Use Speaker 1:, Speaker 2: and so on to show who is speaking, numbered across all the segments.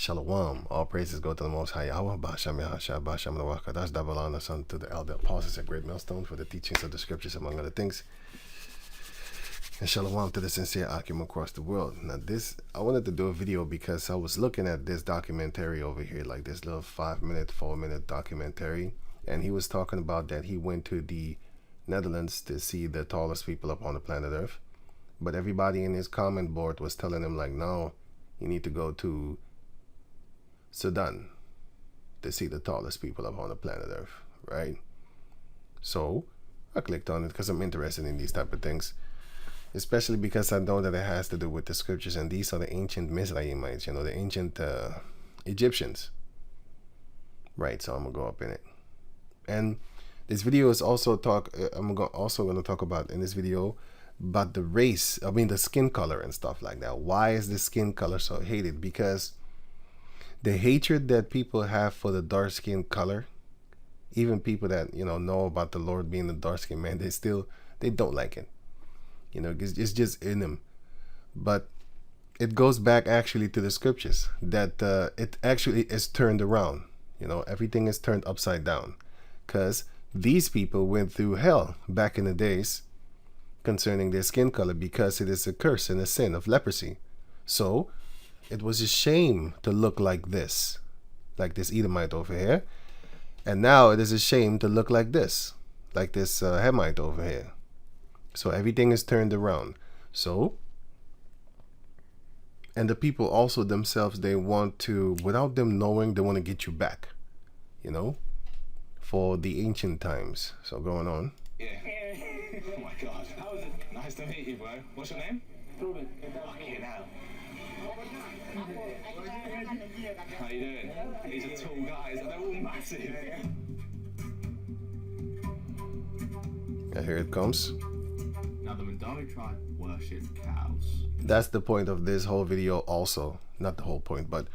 Speaker 1: Shalom. All praises go to the Most High Yahweh. Ba'ashem Yahashah, Ba'ashem Nawakadash, double honor to the elder apostles at Great Millstone for the teachings of the scriptures, among other things. And shalom to the sincere Akim across the world. Now this, I wanted to do a video because I was looking at this documentary over here, like this little 5-minute, 4-minute documentary. And he was talking about that he went to the Netherlands to see the tallest people upon the planet Earth. But everybody in his comment board was telling him like, no, you need to go to Sudan to see the tallest people upon the planet Earth, right? So I clicked on it because I'm interested in these type of things, especially because I know that it has to do with the scriptures, and these are the ancient Mizraimites, you know, the ancient Egyptians, right? So I'm gonna go up in it, and this video is also I'm also gonna talk about in this video about the race, I mean the skin color and stuff like that. Why is the skin color so hated? Because the hatred that people have for the dark skin color, even people that, you know about the Lord being the dark skin man, they don't like it. You know, it's just in them. But it goes back actually to the scriptures that it actually is turned around. You know, everything is turned upside down, because these people went through hell back in the days concerning their skin color, because it is a curse and a sin of leprosy. So it was a shame to look like this Edomite over here. And now it is a shame to look like this Hamite over here. So everything is turned around. So, and the people also themselves, they want to, without them knowing, they want to get you back, you know, for the ancient times. So going on.
Speaker 2: Yeah. Oh my God. How was it? Nice to meet you, bro. What's your name? Ruben. Fucking hell. How you doing? These are tall guys and they're all massive.
Speaker 1: And here it comes.
Speaker 2: Now the Mandari tribe worship cows.
Speaker 1: That's the point of this whole video also. Not the whole point, but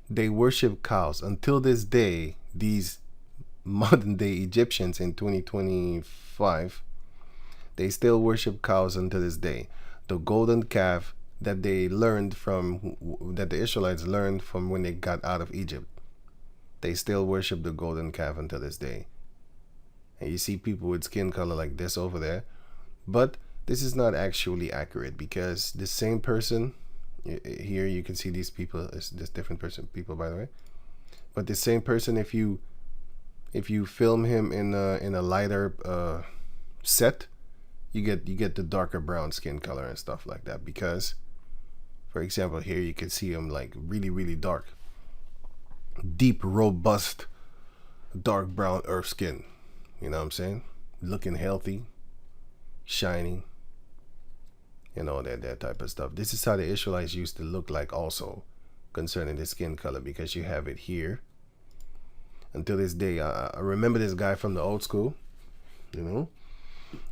Speaker 1: they worship cows. Until this day, these modern day Egyptians in 2025, they still worship cows until this day. The golden calf that they learned from, that the Israelites learned from when they got out of Egypt, they still worship the golden calf until this day. And you see people with skin color like this over there, but this is not actually accurate, because the same person here, you can see these people, this different people by the way, but the same person, if you film him in a lighter set, you get the darker brown skin color and stuff like that. Because for example, here you can see him like really dark, deep, robust, dark brown earth skin. You know what I'm saying? Looking healthy, shiny, you know, that type of stuff. This is how the Israelites used to look like also concerning the skin color, because you have it here. Until this day, I remember this guy from the old school, you know.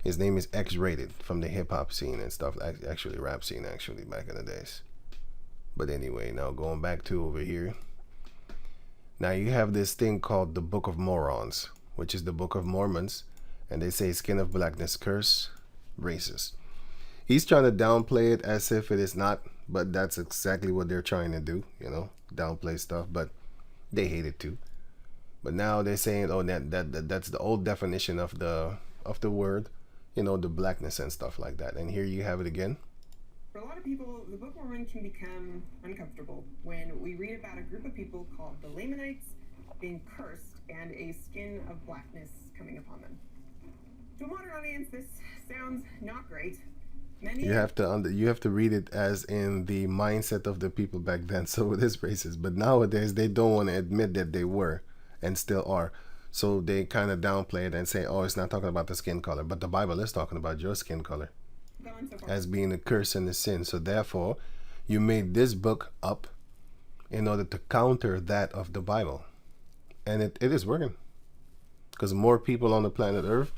Speaker 1: His name is X-Rated, from the hip-hop scene and stuff, actually rap scene actually back in the days. But anyway, now going back to over here. Now you have this thing called the Book of Morons, which is the Book of Mormons, and they say skin of blackness, curse, racist. He's trying to downplay it as if it is not, but that's exactly what they're trying to do, you know, downplay stuff, but they hate it too. But now they're saying, oh, that's the old definition of the word, you know, the blackness and stuff like that. And here you have it again.
Speaker 3: For a lot of people, the Book of Mormon can become uncomfortable when we read about a group of people called the Lamanites being cursed and a skin of blackness coming upon them. To a modern audience, this sounds not great.
Speaker 1: You have to read it as in the mindset of the people back then. So it is racist, but nowadays they don't want to admit that they were and still are. So they kind of downplay it and say, oh, it's not talking about the skin color, but the Bible is talking about your skin color as being a curse and a sin. So therefore, you made this book up in order to counter that of the Bible. And it is working, because more people on the planet Earth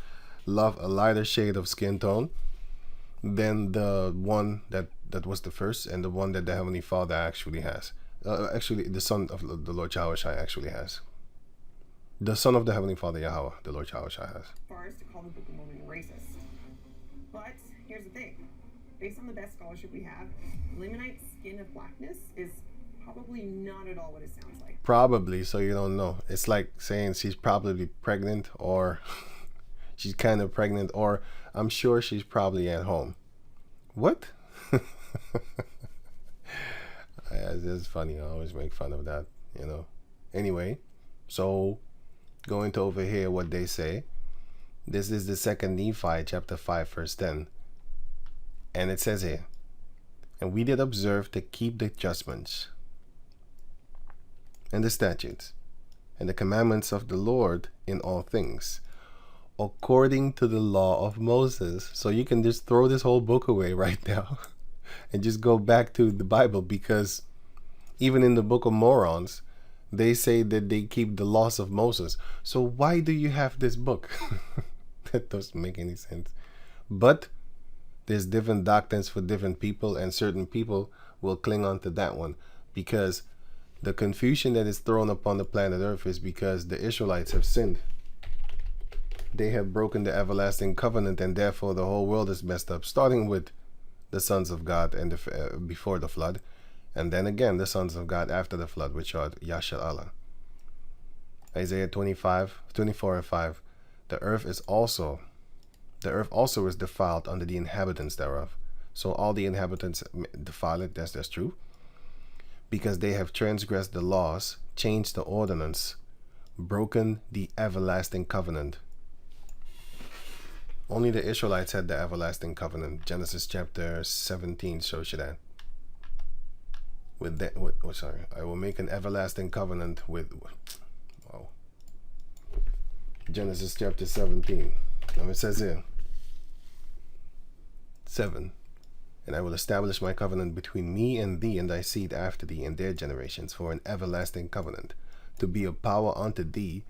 Speaker 1: love a lighter shade of skin tone than the one that was the first, and the one that the Heavenly Father actually has. Actually, the Son of the Lord Yahushua actually has. The Son of the Heavenly Father, Yahweh, the Lord Yahushua has.
Speaker 3: Far as to call the Book of Mormon racist. But here's the thing. Based on the best scholarship we have, Lamanite skin of blackness is probably not at all what it sounds like.
Speaker 1: Probably, so you don't know. It's like saying she's probably pregnant, or she's kind of pregnant, or I'm sure she's probably at home. What? It's just funny. I always make fun of that, you know. Anyway, so going to over here, what they say. This is the second Nephi, chapter 5, verse 10. And it says here, and we did observe to keep the judgments and the statutes and the commandments of the Lord in all things, according to the law of Moses. So you can just throw this whole book away right now and just go back to the Bible, because even in the book of Morons, they say that they keep the laws of Moses. So why do you have this book? That doesn't make any sense. But there's different doctrines for different people, and certain people will cling on to that one, because the confusion that is thrown upon the planet Earth is because the Israelites have sinned. They have broken the everlasting covenant, and therefore the whole world is messed up, starting with the sons of God and before the flood, and then again the sons of God after the flood, which are Yashar Allah. Isaiah 24 and 5. The earth also is defiled under the inhabitants thereof. So all the inhabitants defile it. That's true. Because they have transgressed the laws, changed the ordinance, broken the everlasting covenant. Only the Israelites had the everlasting covenant. Genesis chapter 17 shows you that. I will make an everlasting covenant with. Wow. Genesis chapter 17. Now it says here, 7. And I will establish my covenant between me and thee and thy seed after thee and their generations for an everlasting covenant, to be a power unto thee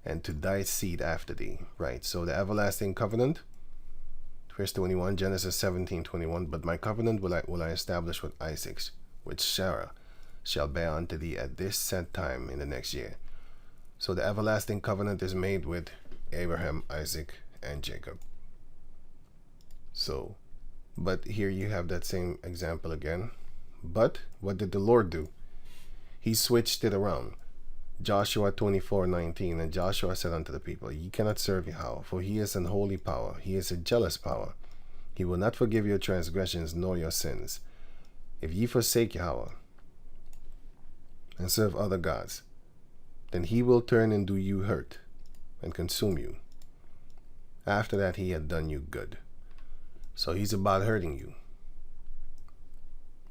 Speaker 1: and to thy seed after thee. Right, so the everlasting covenant, verse 21, Genesis 17:21. But my covenant will I establish with Isaac, which Sarah shall bear unto thee at this set time in the next year. So the everlasting covenant is made with Abraham, Isaac, and Jacob. So, but here you have that same example again. But what did the Lord do? He switched it around. Joshua 24:19. And Joshua said unto the people, ye cannot serve Yahweh, for he is an holy power. He is a jealous power. He will not forgive your transgressions nor your sins. If ye forsake Yahweh and serve other gods, then he will turn and do you hurt and consume you. After that he had done you good. So he's about hurting you.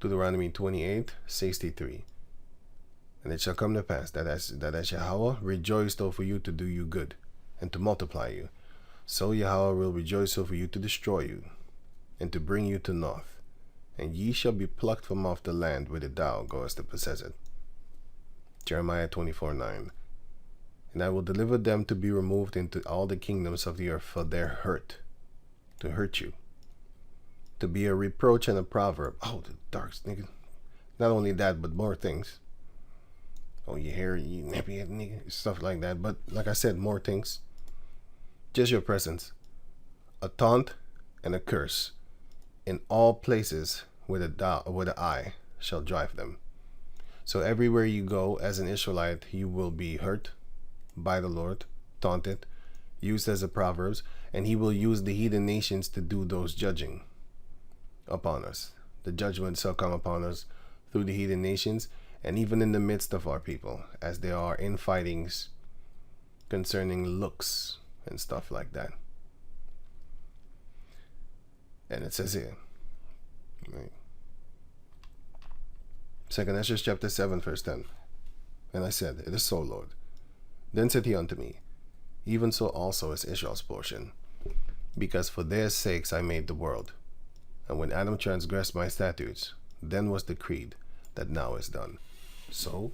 Speaker 1: Deuteronomy 28:63. And it shall come to pass that as Yahweh rejoiced over you to do you good and to multiply you, so Yahweh will rejoice over you to destroy you and to bring you to naught. And ye shall be plucked from off the land whither thou goest to possess it. Jeremiah 24:9. And I will deliver them to be removed into all the kingdoms of the earth for their hurt, to hurt you, to be a reproach and a proverb. Oh, the dark nigga. Not only that, but more things. Oh, you hear, you nappy head nigga, stuff like that. But like I said, more things. Just your presence. A taunt and a curse in all places where the eye shall drive them. So everywhere you go as an Israelite, you will be hurt by the Lord, taunted, used as a proverb, and he will use the heathen nations to do those judging upon us. The judgment shall come upon us through the heathen nations, and even in the midst of our people, as there are infightings concerning looks and stuff like that. And it says here, right? 2 Ezra chapter 7, verse 10. And I said, it is so, Lord. Then said he unto me, even so also is Israel's portion, because for their sakes I made the world. And when Adam transgressed my statutes, then was decreed that now is done. So,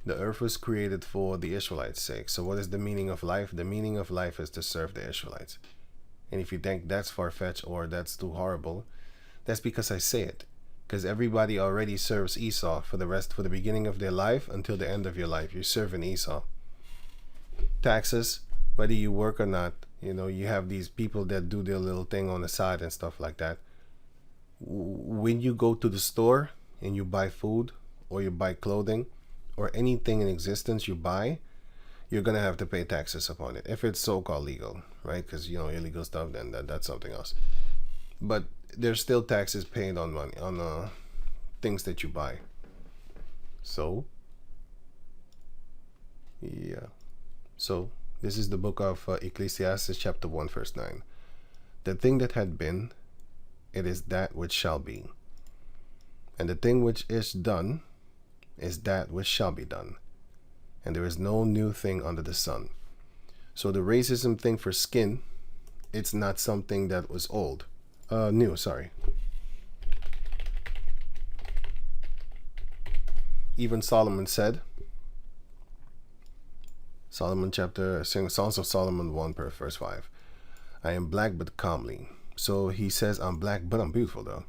Speaker 1: the earth was created for the Israelites' sake. So what is the meaning of life? The meaning of life is to serve the Israelites. And if you think that's far-fetched or that's too horrible, that's because I say it. Because everybody already serves Esau for the beginning of their life until the end of your life. You're serving Esau. Taxes, whether you work or not, you have these people that do their little thing on the side and stuff like that. When you go to the store and you buy food or you buy clothing, or anything in existence you buy, you're gonna have to pay taxes upon it if it's so-called legal, right? Because illegal stuff, then that's something else. But there's still taxes paid on money on things that you buy. So yeah. So this is the book of Ecclesiastes chapter 1 verse 9. The thing that had been, it is that which shall be. And the thing which is done is that which shall be done. And there is no new thing under the sun. So the racism thing for skin, it's not something that was old. New, sorry. Even Solomon said, Songs of Solomon 1 verse 5. I am black but comely. So he says I'm black but I'm beautiful though.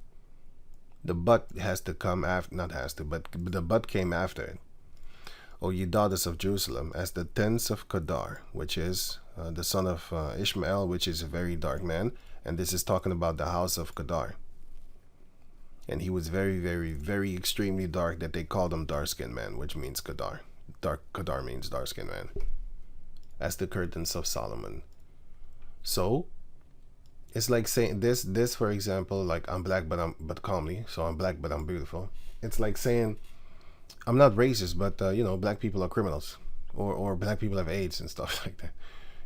Speaker 1: The but has to come after, not has to, but the but came after it. O ye daughters of Jerusalem, as the tents of Kedar, which is the son of Ishmael, which is a very dark man. And this is talking about the house of Kedar. And he was very, very, very extremely dark, that they called him dark-skinned man, which means Kedar. Kedar means dark-skinned man. As the curtains of Solomon. So it's like saying this for example, like I'm black but comely, so I'm black but I'm beautiful. It's like saying I'm not racist, but black people are criminals, or black people have AIDS and stuff like that.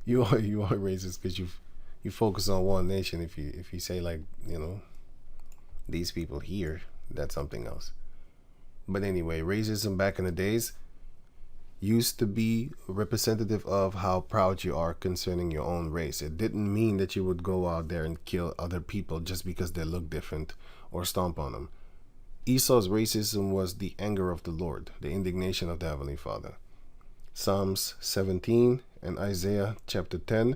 Speaker 1: You are racist because you focus on one nation. If you say, like, these people here, that's something else. But anyway, racism back in the days used to be representative of how proud you are concerning your own race. It didn't mean that you would go out there and kill other people just because they look different or stomp on them. Esau's racism was the anger of the Lord, the indignation of the Heavenly Father. Psalms 17 and Isaiah chapter 10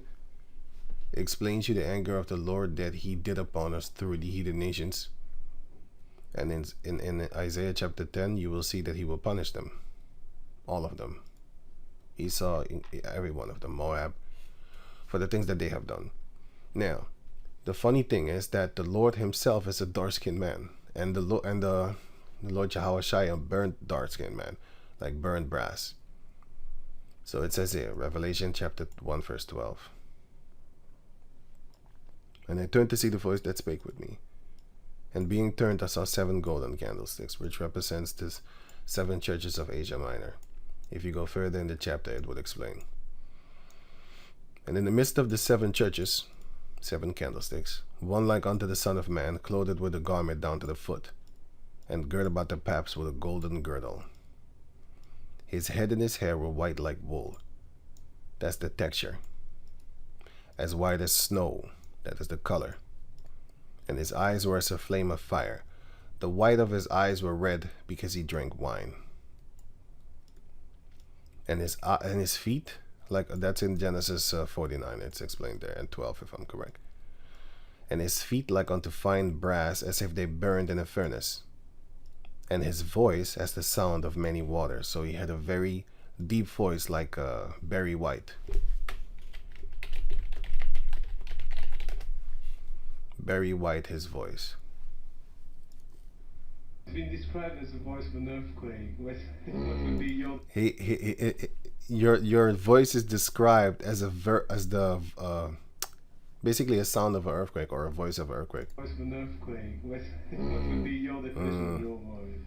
Speaker 1: explains you the anger of the Lord that he did upon us through the heathen nations. And in Isaiah chapter 10, you will see that he will punish them. All of them. Esau, every one of them, Moab, for the things that they have done. Now, the funny thing is that the Lord himself is a dark-skinned man. And the Lord Yahushua, a burnt dark-skinned man, like burned brass. So it says here, Revelation chapter 1 verse 12. And I turned to see the voice that spake with me. And being turned, I saw 7 golden candlesticks, which represents the 7 churches of Asia Minor. If you go further in the chapter, it would explain. And in the midst of the 7 churches, 7 candlesticks, one like unto the Son of Man, clothed with a garment down to the foot, and girt about the paps with a golden girdle. His head and his hair were white like wool. That's the texture. As white as snow. That is the color. And his eyes were as a flame of fire. The white of his eyes were red because he drank wine. And his feet, like that's in Genesis 49, it's explained there, and 12 if I'm correct. And his feet like unto fine brass, as if they burned in a furnace. And his voice as the sound of many waters. So he had a very deep voice, like Barry White. Barry White, his voice.
Speaker 2: It's been described as the voice of an earthquake. What would be your...
Speaker 1: Your voice is described as basically a sound of an earthquake, or a voice of an earthquake.
Speaker 2: Voice of an earthquake. What would be your definition of your voice?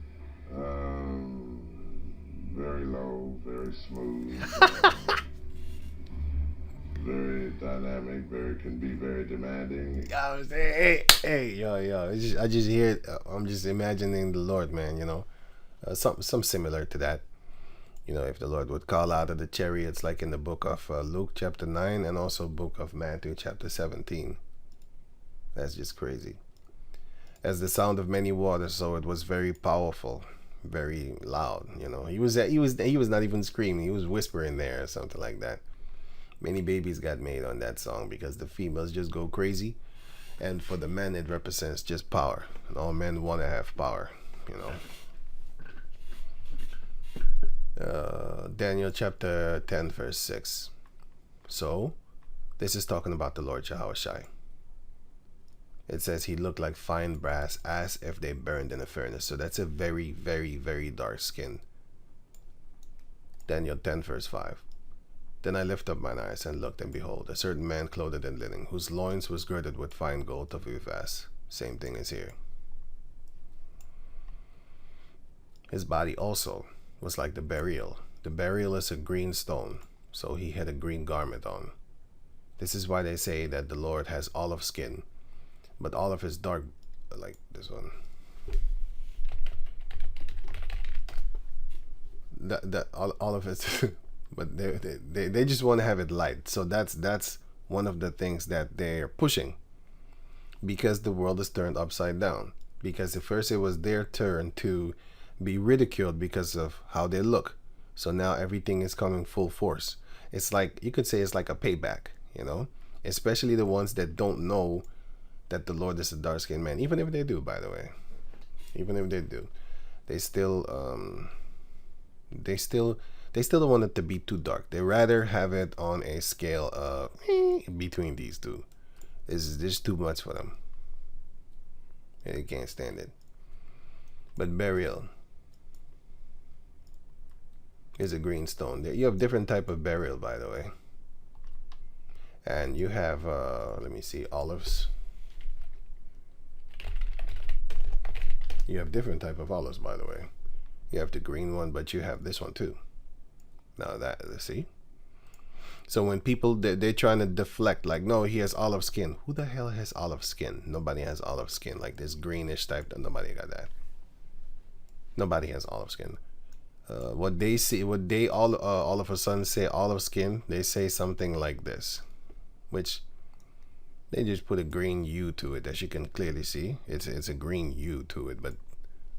Speaker 4: Very low, very smooth, very dynamic, can be very demanding.
Speaker 1: Hey, yo! I just hear it. I'm just imagining the Lord, man. Some similar to that. If the Lord would call out of the chariots, like in the book of Luke chapter 9, and also book of Matthew chapter 17. That's just crazy. As the sound of many waters, so it was very powerful, very loud. He was not even screaming; he was whispering there or something like that. Many babies got made on that song because the females just go crazy, and for the men it represents just power, and all men want to have power. Daniel chapter 10 verse 6. So this is talking about the Lord Yahushua. It says he looked like fine brass as if they burned in a furnace. So that's a very, very, very dark skin. Daniel 10 verse 5. Then I lifted up mine eyes and looked, and behold, a certain man clothed in linen, whose loins was girded with fine gold of Uphaz. Same thing as here. His body also was like the beryl. The beryl is a green stone, so he had a green garment on. This is why they say that the Lord has olive skin, but olive is dark, like this one. Olive is, but they just want to have it light. So that's one of the things that they're pushing, because the world is turned upside down. Because at first it was their turn to be ridiculed because of how they look. So now everything is coming full force. It's like, you could say it's like a payback, you know, especially the ones that don't know that the Lord is a dark-skinned man. Even if they do, by the way, even if they do, they still don't want it to be too dark. They rather have it on a scale of between these two. It's just too much for them. They can't stand it. But burial is a green stone. You have different type of burial, by the way. And you have, let me see, olives. You have different type of olives, by the way. You have the green one, but you have this one too. Now that, see? So when people, they're trying to deflect, like, no, he has olive skin. Who the hell has olive skin? Nobody has olive skin. Like this greenish type, nobody got that. Nobody has olive skin. What they see, what they all of a sudden say olive skin, they say something like this, which they just put a green hue to it, as you can clearly see. It's a green hue to it, but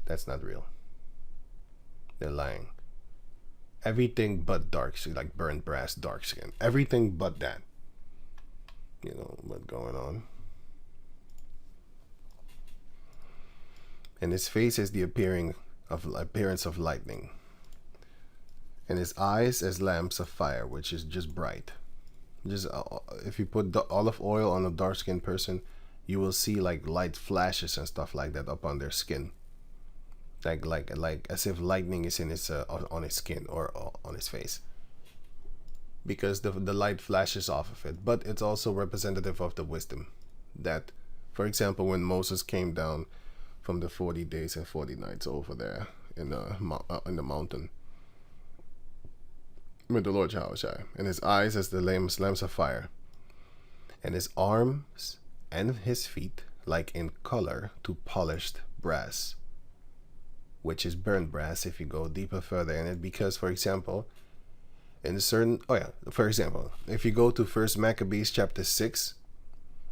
Speaker 1: that's not real. They're lying. Everything but dark, so like burnt brass, dark skin. Everything but that. You know what's going on. And his face is the appearance of lightning, and his eyes as lamps of fire, which is just bright. Just if you put the olive oil on a dark-skinned person, you will see like light flashes and stuff like that up on their skin, like as if lightning is in his on his skin or on his face, because the light flashes off of it. But it's also representative of the wisdom that, for example, when Moses came down from the 40 days and 40 nights over there in the mountain with the Lord Yahushua, and his eyes as the lamps of fire, and his arms and his feet like in color to polished brass, which is burnt brass if you go deeper further in it. Because, for example, in certain, for example, if you go to 1 Maccabees chapter 6,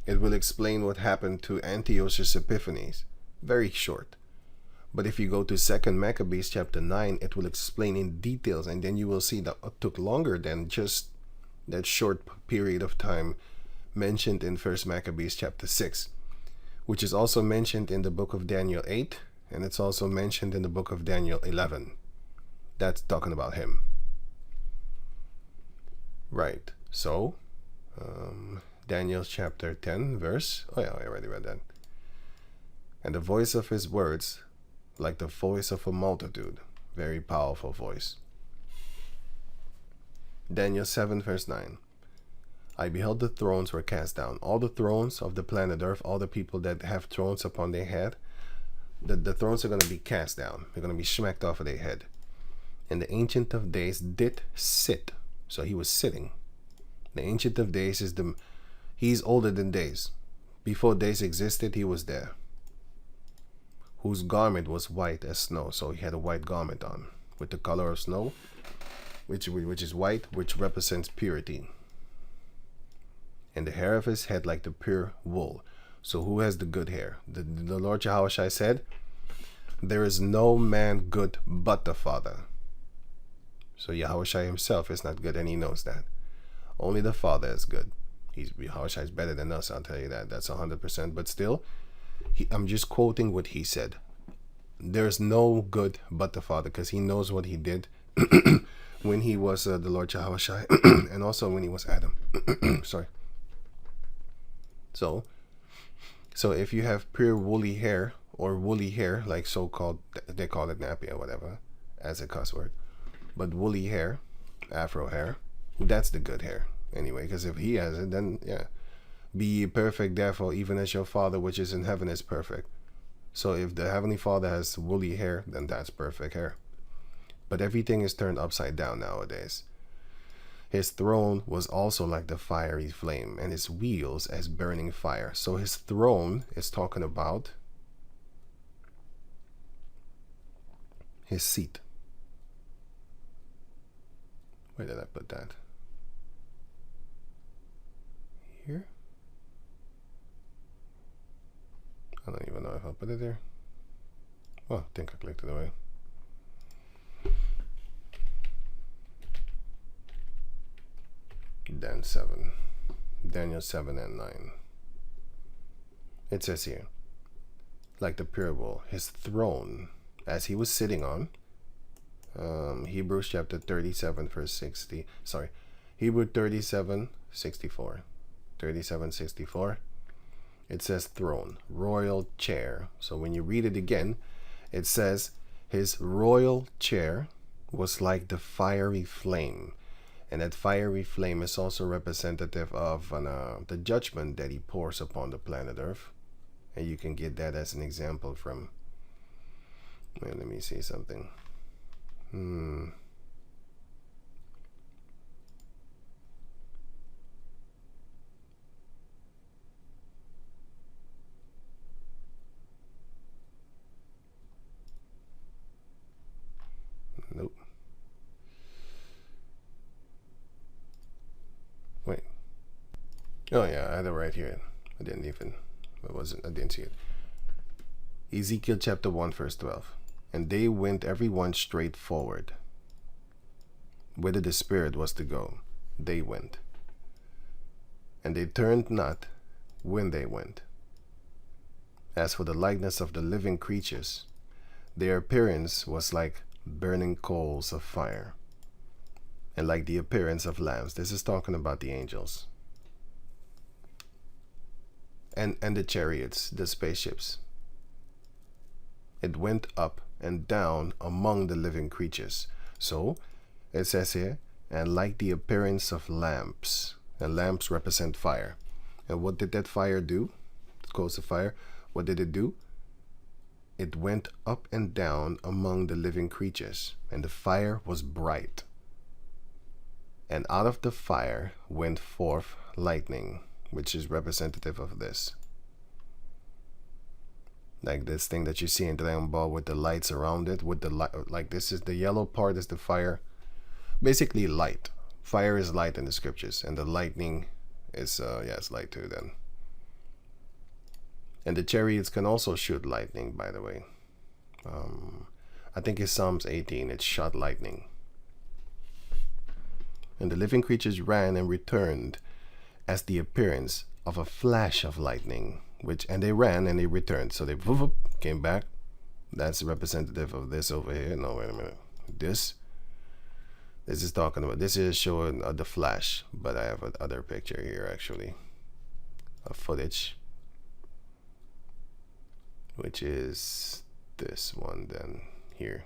Speaker 1: it will explain what happened to Antiochus Epiphanes. Very short. But if you go to 2 Maccabees chapter 9, it will explain in details, and then you will see that it took longer than just that short period of time mentioned in 1 Maccabees chapter 6, which is also mentioned in the book of Daniel 8, and it's also mentioned in the book of Daniel 11. That's talking about him. Right. So, Daniel chapter 10 verse, I already read that. And the voice of his words, like the voice of a multitude. Very powerful voice. Daniel 7 verse 9. I beheld the thrones were cast down. All the thrones of the planet Earth, all the people that have thrones upon their head, the thrones are going to be cast down. They're going to be smacked off of their head. And the Ancient of Days did sit. So he was sitting. The Ancient of Days is he's older than days. Before days existed, he was there. Whose garment was white as snow. So he had a white garment on with the color of snow, which is white, which represents purity. And the hair of his head like the pure wool. So who has the good hair? The Lord Yahushua said, there is no man good but the Father. So Yahushua himself is not good, and he knows that. Only the Father is good. Yahushua is better than us, I'll tell you that. That's 100%. But still, I'm just quoting what he said. There's no good but the Father, because he knows what he did when he was the Lord Yahushua, and also when he was Adam. Sorry. So, So if you have pure woolly hair or woolly hair, like so-called, they call it nappy or whatever, as a cuss word, but woolly hair, afro hair, that's the good hair anyway, because if he has it, then yeah. Be ye perfect, therefore, even as your Father which is in heaven is perfect. So if the Heavenly Father has woolly hair, then that's perfect hair. But everything is turned upside down nowadays. His throne was also like the fiery flame, and his wheels as burning fire. So his throne is talking about his seat. Where did I put that? Here? I don't even know if I put it there. Well, I think I clicked it away. Daniel 7 and 9. It says here, like the pure wool, his throne, as he was sitting on, Hebrews chapter 37 verse 60, sorry, Hebrew 37:64, 37:64. It says throne, royal chair. So when you read it again, it says his royal chair was like the fiery flame. And that fiery flame is also representative of the judgment that he pours upon the planet Earth. And you can get that as an example from, well, let me see something. Nope. Wait. Oh yeah, I had it right here. I didn't see it. Ezekiel chapter 1 verse 12. And they went every one straight forward. Whither the Spirit was to go, they went. And they turned not when they went. As for the likeness of the living creatures, their appearance was like burning coals of fire, and like the appearance of lambs. This is talking about the angels. And the chariots, the spaceships. It went up and down among the living creatures. So it says here, and like the appearance of lamps. And lamps represent fire. And what did that fire do? Coals of fire. What did it do? It went up and down among the living creatures, and the fire was bright. And out of the fire went forth lightning, which is representative of this. Like this thing that you see in Dragon Ball with the lights around it, with the light, like this is the yellow part is the fire. Basically light. Fire is light in the scriptures, and the lightning is it's light too then. And the chariots can also shoot lightning, by the way. I think it's Psalms 18, it shot lightning. And the living creatures ran and returned as the appearance of a flash of lightning, and they ran and they returned. So they came back. That's representative of this over here. No, wait a minute. This is talking about, this is showing the flash, but I have another picture here actually of footage, which is this one then here.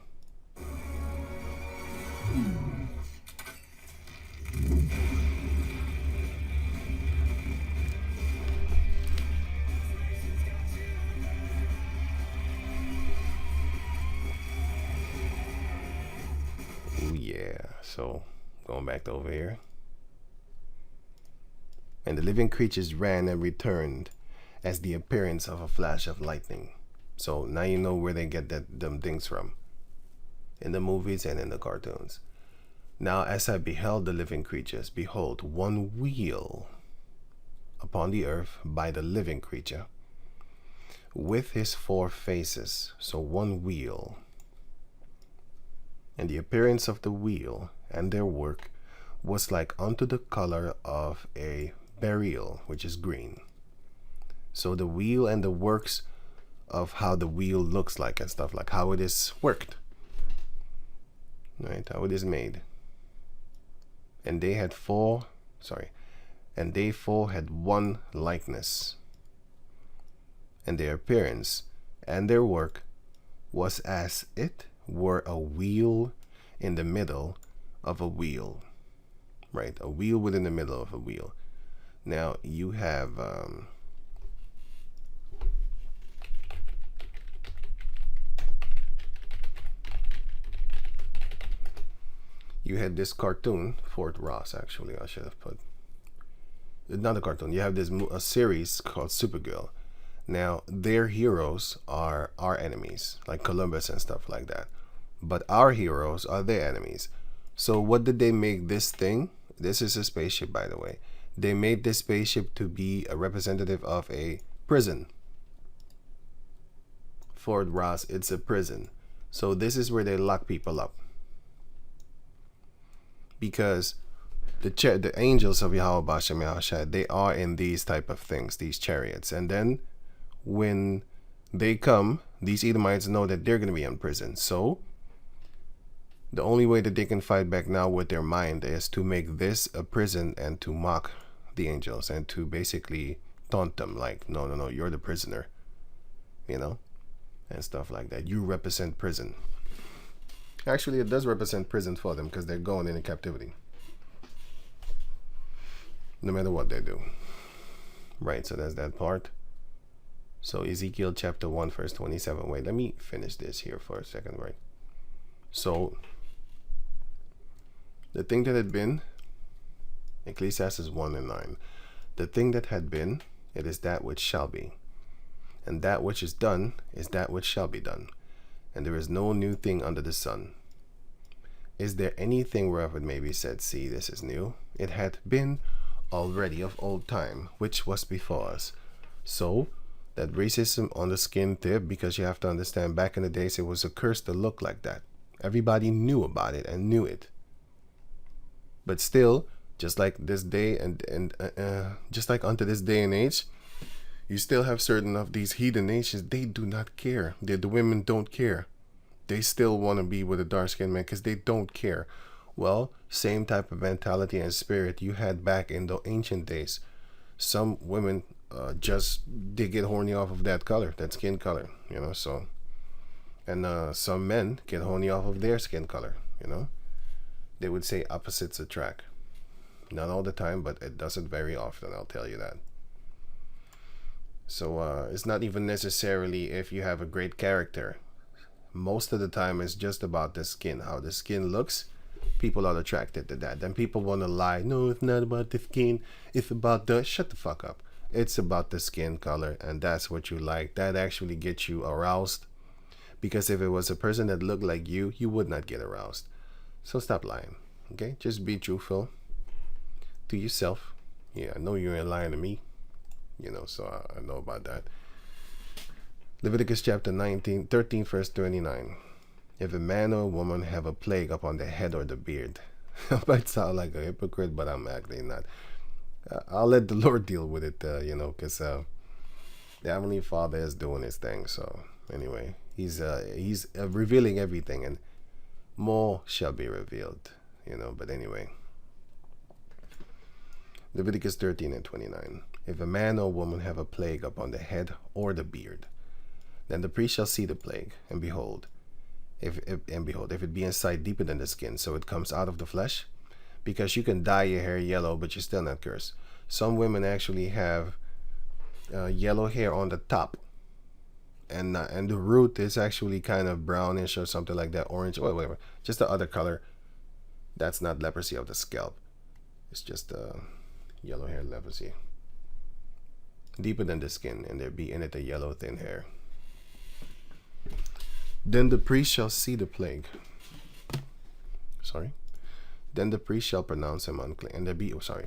Speaker 1: Oh yeah, so going back to over here. And the living creatures ran and returned as the appearance of a flash of lightning. So now you know where they get them things from, in the movies and in the cartoons. Now as I beheld the living creatures, behold, one wheel upon the earth by the living creature, with his 4 faces. So one wheel. And the appearance of the wheel and their work was like unto the color of a beryl, which is green. So the wheel and the works of how the wheel looks like and stuff, like how it is worked, right? How it is made. And they had and they 4 had one likeness. and their appearance and their work was as it were a wheel in the middle of a wheel. Right? A wheel within the middle of a wheel. Now you have you had this cartoon, Fort Ross, actually, I should have put. Not a cartoon. You have this a series called Supergirl. Now, their heroes are our enemies, like Columbus and stuff like that. But our heroes are their enemies. So what did they make this thing? This is a spaceship, by the way. They made this spaceship to be a representative of a prison. Fort Ross, it's a prison. So this is where they lock people up. Because the angels of Yahweh Bashem Yahushua, they are in these type of things, these chariots. And then when they come, these Edomites know that they're going to be in prison. So the only way that they can fight back now with their mind is to make this a prison and to mock the angels and to basically taunt them like, no, you're the prisoner, you know, and stuff like that. You represent prison. Actually, it does represent prison for them because they're going into captivity. No matter what they do. Right, so that's that part. So Ezekiel chapter 1 verse 27. Wait, let me finish this here for a second, right? So the thing that had been, Ecclesiastes 1 and 9. The thing that had been, it is that which shall be. And that which is done is that which shall be done. And there is no new thing under the sun. Is there anything whereof it may be said, see, this is new? It had been already of old time, which was before us. So that racism on the skin tip, because you have to understand, back in the days, it was a curse to look like that. Everybody knew about it and knew it. But still, just like this day and just like unto this day and age, you still have certain of these heathen nations, they do not care. The women don't care. They still want to be with a dark-skinned man because they don't care. Well, same type of mentality and spirit you had back in the ancient days. Some women they get horny off of that color, that skin color, you know, so. And some men get horny off of their skin color, you know. They would say opposites attract. Not all the time, but it doesn't very often, I'll tell you that. So it's not even necessarily if you have a great character. Most of the time it's just about the skin, how the skin looks. People are attracted to that. Then people want to lie. No, it's not about the skin. It's about the... Shut the fuck up. It's about the skin color, and that's what you like. That actually gets you aroused. Because if it was a person that looked like you would not get aroused. So stop lying. Okay? Just be truthful to yourself. Yeah, I know you ain't lying to me. You know, so I know about that. Leviticus chapter 13 verse 29. If a man or a woman have a plague upon the head or the beard. I might sound like a hypocrite, but I'm actually not. I'll let the Lord deal with it, you know, because the Heavenly Father is doing his thing. So anyway, he's revealing everything, and more shall be revealed, you know. But anyway, Leviticus 13 and 29. If a man or woman have a plague upon the head or the beard, then the priest shall see the plague, and behold, if it be in sight deeper than the skin, so it comes out of the flesh, because you can dye your hair yellow, but you're still not cursed. Some women actually have yellow hair on the top, and the root is actually kind of brownish or something like that, orange or whatever, just the other color. That's not leprosy of the scalp. It's just yellow hair leprosy. Deeper than the skin, and there be in it a yellow thin hair. Then the priest shall see the plague. Then the priest shall pronounce him unclean. And there be, wait.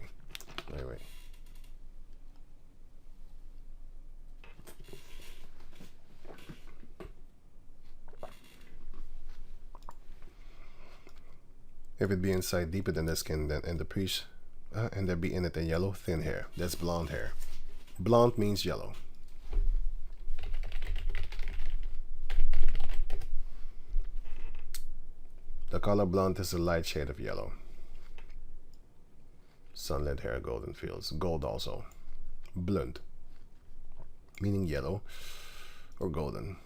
Speaker 1: If it be inside deeper than the skin, then and the priest, and there be in it a yellow thin hair. That's blonde hair. Blonde means yellow. The color blonde is a light shade of yellow. Sunlit hair, golden fields. Gold also. Blonde. meaning yellow or golden.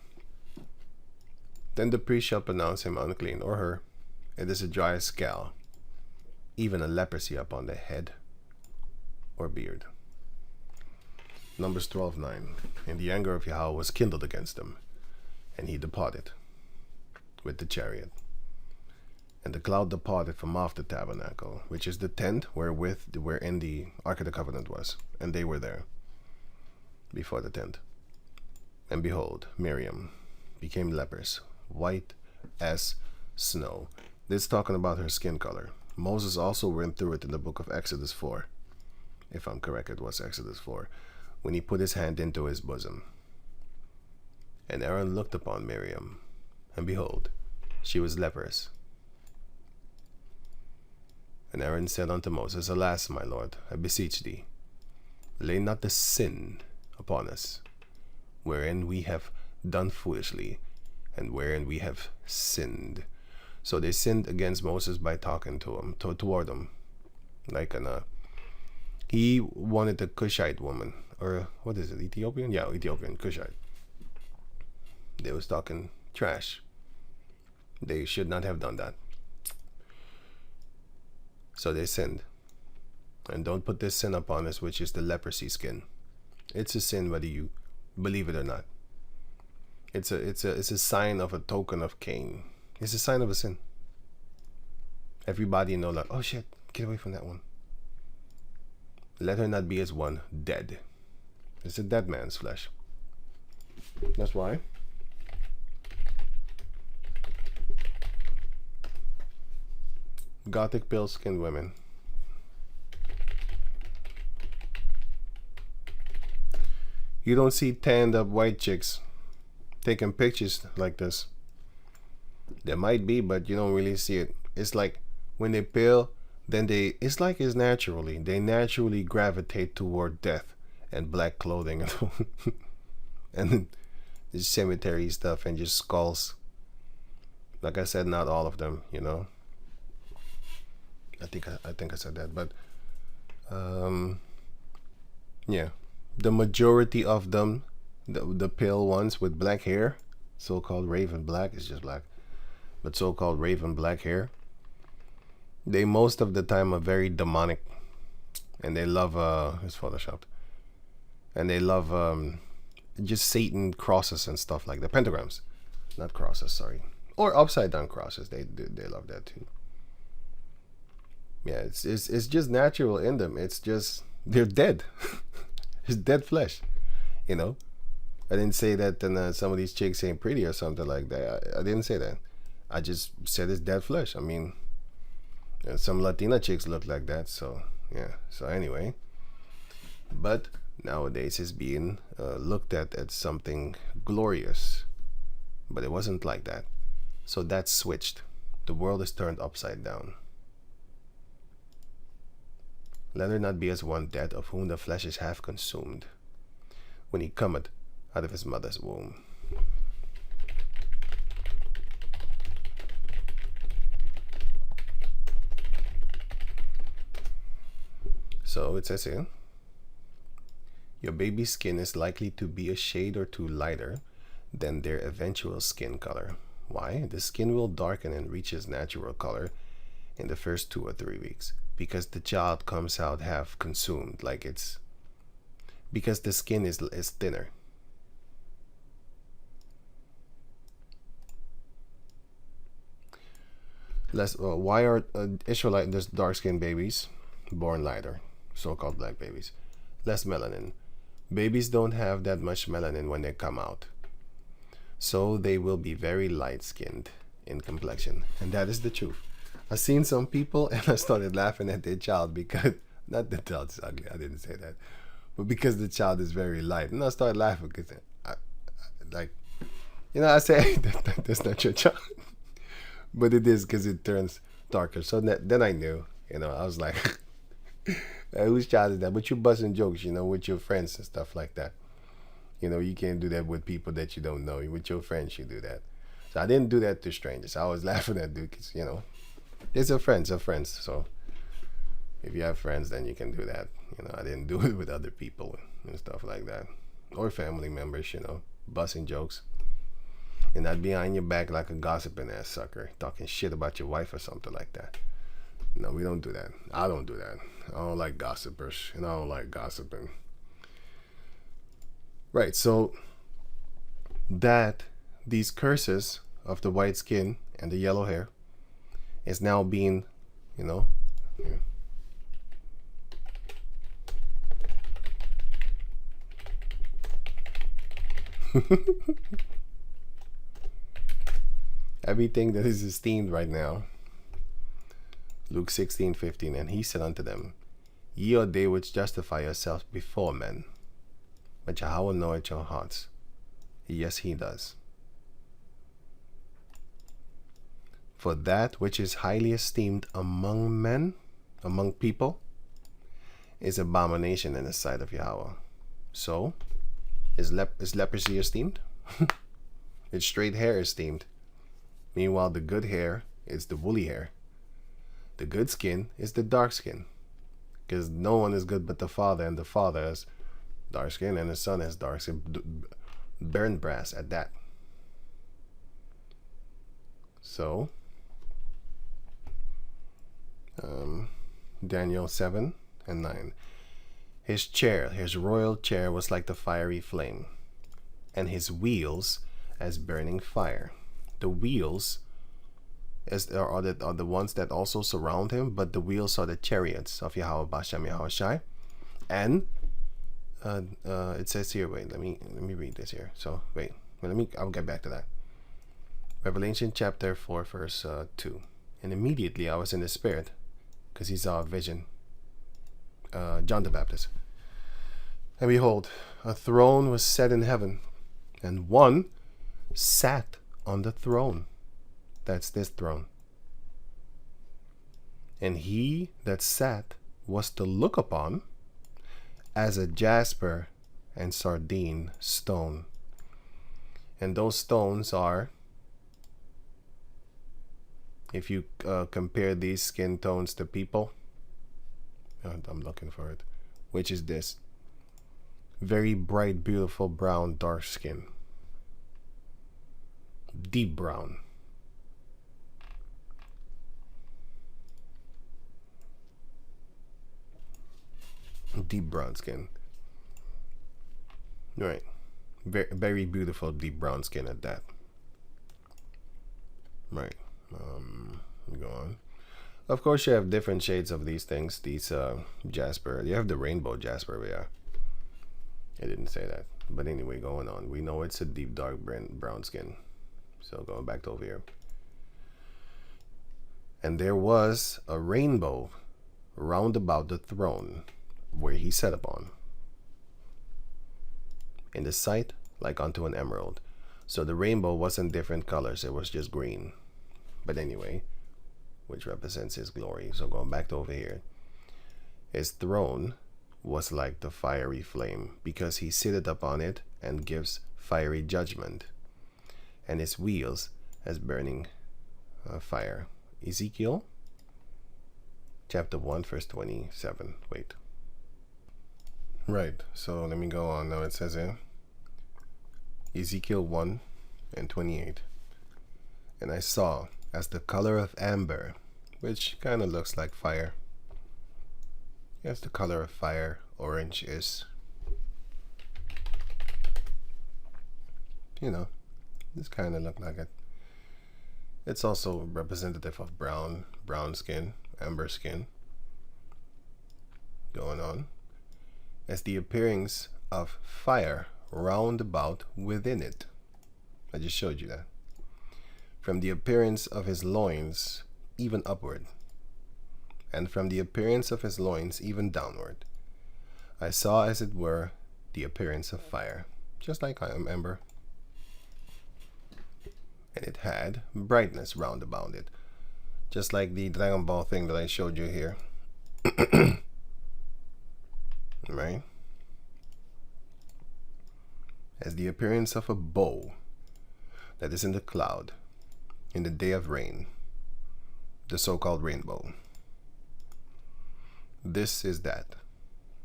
Speaker 1: Then the priest shall pronounce him unclean, or her. It is a dry scale, even a leprosy upon the head or beard. Numbers 12:9. And the anger of Yahweh was kindled against them, and he departed with the chariot. And the cloud departed from off the tabernacle, which is the tent wherein the ark of the covenant was, and they were there before the tent. And behold, Miriam became leprous, white as snow. This is talking about her skin color. Moses also went through it in the book of Exodus 4. If I'm correct, it was Exodus 4, when he put his hand into his bosom. And Aaron looked upon Miriam, and behold, she was leprous. And Aaron said unto Moses, Alas, my Lord, I beseech thee, lay not the sin upon us, wherein we have done foolishly, and wherein we have sinned. So they sinned against Moses by talking to him, toward him. Like he wanted a Cushite woman, or what is it, Ethiopian? Yeah, Ethiopian, Cushite. They was talking trash. They should not have done that. So they sinned. And don't put this sin upon us, which is the leprosy skin. It's a sin whether you believe it or not. It's a sign of a token of Cain. It's a sign of a sin. Everybody know like, oh shit, get away from that one. Let her not be as one dead. It's a dead man's flesh. That's why. Gothic pale skinned women. You don't see tanned up white chicks taking pictures like this. There might be, but you don't really see it. It's like when they pale, then it's like it's naturally. They naturally gravitate toward death and black clothing and the cemetery stuff and just skulls. Like I said, not all of them, you know. I think I said that, but yeah, the majority of them, the pale ones with black hair, so-called raven black, is just black, but so-called raven black hair, they most of the time are very demonic, and they love it's photoshopped, and they love just Satan crosses and stuff like that, pentagrams, not crosses, sorry, or upside down crosses. They love that too. Yeah, it's just natural in them. It's just they're dead. It's dead flesh, you know. I didn't say that some of these chicks ain't pretty or something like that. I didn't say that. I just said it's dead flesh. I mean, some Latina chicks look like that. So yeah. So anyway, but nowadays it's being looked at as something glorious, but it wasn't like that. So that's switched. The world is turned upside down. Let her not be as one dead, of whom the flesh is half consumed, when he cometh out of his mother's womb. So it says here, your baby's skin is likely to be a shade or two lighter than their eventual skin color. Why? The skin will darken and reach its natural color in the first 2 or 3 weeks. Because the child comes out half consumed, like it's because the skin is thinner. Why are Israelite, there's dark-skinned babies born lighter, so-called black babies, less melanin? Babies don't have that much melanin when they come out, so they will be very light-skinned in complexion, and that is the truth. I seen some people and I started laughing at their child because, not the child is ugly, I didn't say that, but because the child is very light. And I started laughing because I say, that's not your child. But it is because it turns darker. So then I knew, I was like, whose child is that? But you're busting jokes, with your friends and stuff like that. You can't do that with people that you don't know. With your friends, you do that. So I didn't do that to strangers. I was laughing at dude because, it's a friends. So if you have friends, then you can do that. I didn't do it with other people and stuff like that. or family members, you know, busting jokes. And not behind your back like a gossiping ass sucker, talking shit about your wife or something like that. No, we don't do that. I don't do that. I don't like gossipers, and I don't like gossiping. Right, so that these curses of the white skin and the yellow hair is now being, you know, everything that is esteemed right now. Luke 16:15, and he said unto them, Ye are they which justify yourselves before men, but Yahweh knoweth your hearts. Yes, he does. For that which is highly esteemed among men, among people, is abomination in the sight of Yahweh. So, is leprosy esteemed? Is straight hair esteemed? Meanwhile, the good hair is the woolly hair. The good skin is the dark skin. Because no one is good but the Father, and the Father has dark skin, and the Son has dark skin. Burn brass at that. So, Daniel 7 and 9. His chair, his royal chair, was like the fiery flame, and his wheels as burning fire. The wheels are the ones that also surround him, but the wheels are the chariots of Yahweh Bashem Yahushai. And it says here, wait, let me read this here. So I'll get back to that. Revelation chapter 4 verse 2. And immediately I was in the spirit, because he saw a vision, John the Baptist. And behold, a throne was set in heaven, and one sat on the throne. That's this throne. And he that sat was to look upon as a jasper and sardine stone. And those stones are, if you compare these skin tones to people, I'm looking for it, which is this very bright, beautiful brown, dark skin, deep brown. Deep brown skin. Right. Very, very beautiful deep brown skin at that. Right. Go on. Of course, you have different shades of these things. These jasper. You have the rainbow jasper. But yeah, I didn't say that. But anyway, going on. We know it's a deep dark brown skin. So going back to over here. And there was a rainbow round about the throne where he sat upon, in the sight like unto an emerald. So the rainbow wasn't different colors, it was just green. But anyway, which represents his glory. So going back to over here, his throne was like the fiery flame, because he sitteth upon it and gives fiery judgment, and his wheels as burning fire. Ezekiel chapter 1 verse 27. Wait. Right, so let me go on now. It says here, Ezekiel 1 and 28. And I saw as the color of amber, which kind of looks like fire. Yes, the color of fire, orange is, you know, this kind of look like it. It's also representative of brown skin, amber skin. Going on. As the appearance of fire round about within it. I just showed you that. From the appearance of his loins even upward, and from the appearance of his loins even downward, I saw as it were the appearance of fire, just like I am amber. And it had brightness round about it, just like the Dragon Ball thing that I showed you here. Right? As the appearance of a bow that is in the cloud in the day of rain, the so-called rainbow. This is that,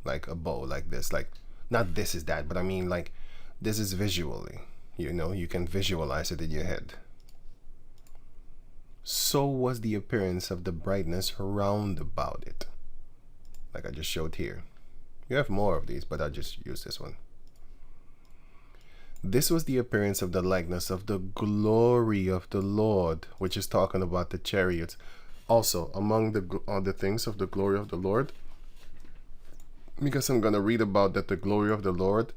Speaker 1: like a bow, like this, like not this is that, but I mean like This is visually. You know, you can visualize it in your head. So was the appearance of the brightness round about it. Like I just showed here. You have more of these, but I'll just use this one. This was the appearance of the likeness of the glory of the Lord, which is talking about the chariots. Also, among the things of the glory of the Lord, because I'm going to read about that the glory of the Lord,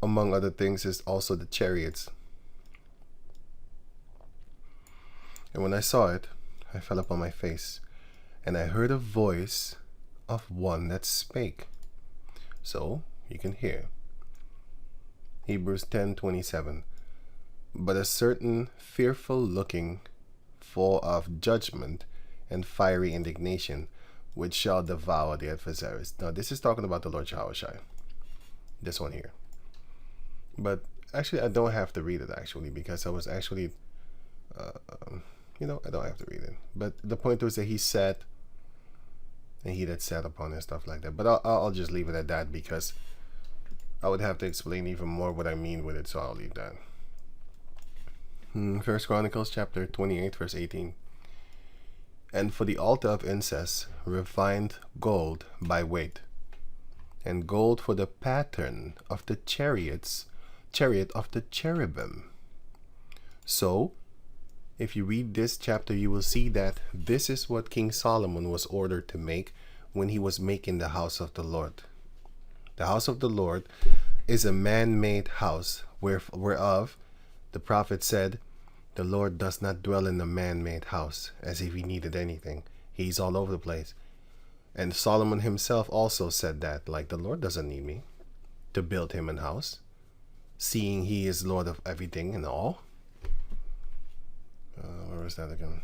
Speaker 1: among other things, is also the chariots. And when I saw it, I fell upon my face, and I heard a voice of one that spake. So, you can hear. Hebrews 10:27. But a certain fearful looking for of judgment and fiery indignation, which shall devour the adversaries. Now, this is talking about the Lord Yahushua. This one here. But actually, I don't have to read it, actually, because I was actually, I don't have to read it. But the point was that he sat, and he that sat upon and stuff like that. But I'll just leave it at that, because I would have to explain even more what I mean with it, so I'll leave that. First Chronicles chapter 28, verse 18. And for the altar of incense, refined gold by weight, and gold for the pattern of the chariot of the cherubim. So, if you read this chapter, you will see that this is what King Solomon was ordered to make when he was making the house of the Lord. The house of the Lord is a man-made house, whereof the prophet said, the Lord does not dwell in a man-made house, as if he needed anything. He's all over the place. And Solomon himself also said that, like, the Lord doesn't need me to build him a house, seeing he is Lord of everything and all. Where was that again?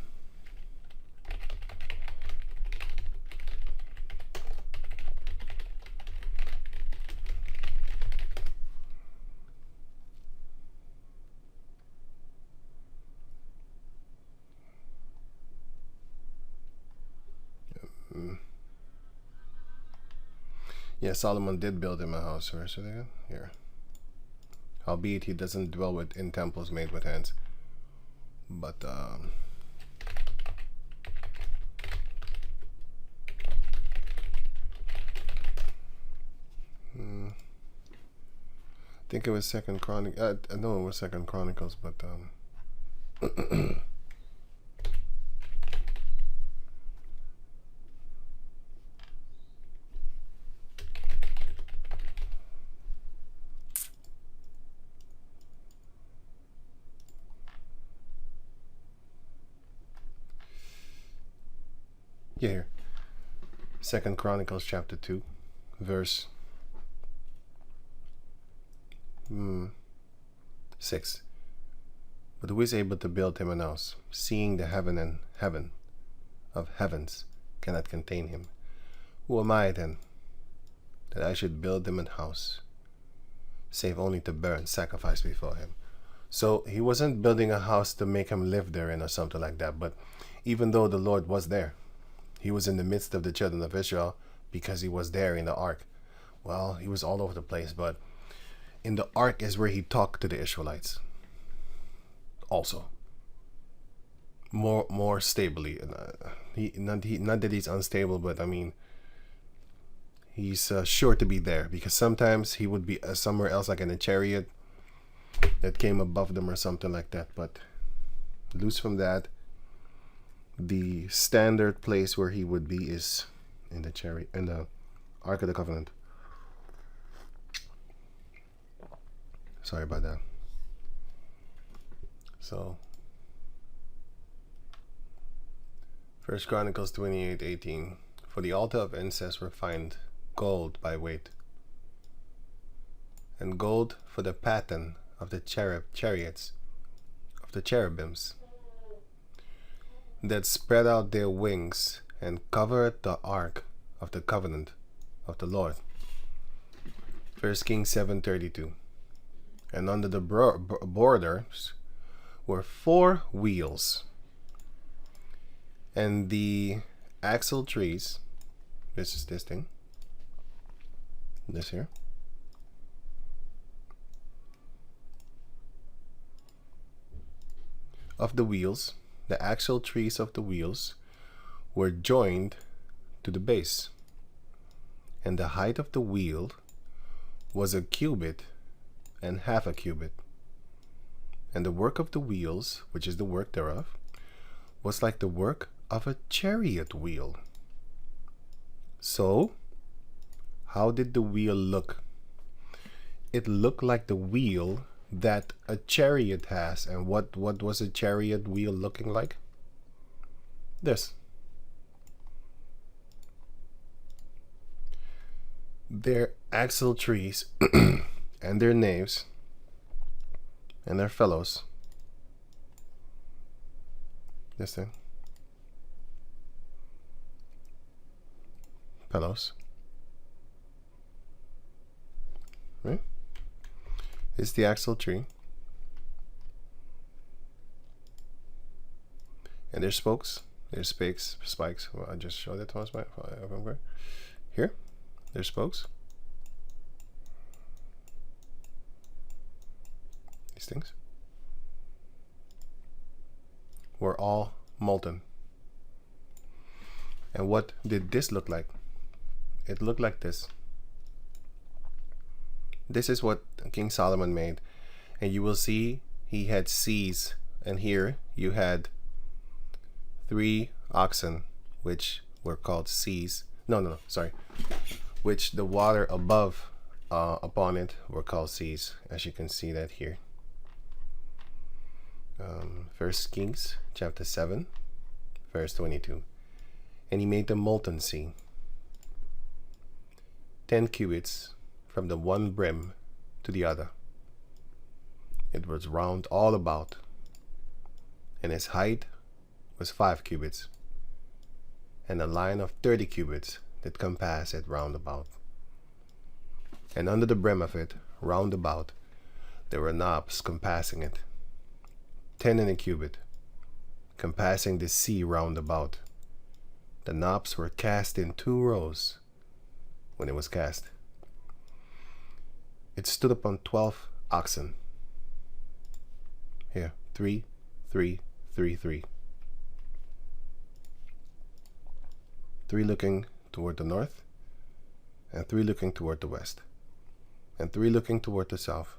Speaker 1: Yeah, Solomon did build him a house. Where is it again? Here. Howbeit he doesn't dwell in temples made with hands. But I think it was Second Chronicles. I know it was Second Chronicles, but yeah, here. Second Chronicles chapter 2, verse 6. But who is able to build him an house, seeing the heaven of heavens cannot contain him? Who am I then, that I should build him an house, save only to burn sacrifice before him? So he wasn't building a house to make him live therein or something like that. But even though the Lord was there, he was in the midst of the children of Israel because he was there in the ark. Well, he was all over the place, but in the ark is where he talked to the Israelites. Also, more stably. Not that he's unstable, but I mean, he's sure to be there, because sometimes he would be somewhere else, like in a chariot that came above them or something like that. But loose from that, the standard place where he would be is in the chariot, in the Ark of the Covenant. Sorry about that. So, First Chronicles 28:18. For the altar of incense refined gold by weight, and gold for the pattern of the chariots of the cherubims, that spread out their wings and covered the ark of the covenant of the Lord. 1 Kings 7:32. And under the borders were 4 wheels, and the axle trees, this is this thing, this here, of the wheels, the axle trees of the wheels, were joined to the base, and the height of the wheel was a cubit and half a cubit. And the work of the wheels, which is the work thereof, was like the work of a chariot wheel. So, how did the wheel look? It looked like the wheel that a chariot has. And what was a chariot wheel looking like? This. Their axle trees and their naves and their fellows. This thing. Fellows. Right? It's the axle tree. And there's spokes. There's spikes. Well, I just showed that to us. Here. There's spokes. These things were all molten. And what did this look like? It looked like this. This is what King Solomon made. And you will see he had seas. And here you had 3 oxen, which were called seas. No, sorry. Which the water above upon it were called seas, as you can see that here. 1 Kings chapter 7 verse 22. And he made the molten sea 10 cubits from the one brim to the other. It was round all about, and its height was 5 cubits, and a line of 30 cubits that compassed it round about. And under the brim of it, round about, there were knobs compassing it, 10 in a cubit, compassing the sea round about. The knobs were cast in 2 rows when it was cast. It stood upon 12 oxen. Here, 3, 3, 3, 3. 3 looking toward the north, and 3 looking toward the west, and 3 looking toward the south,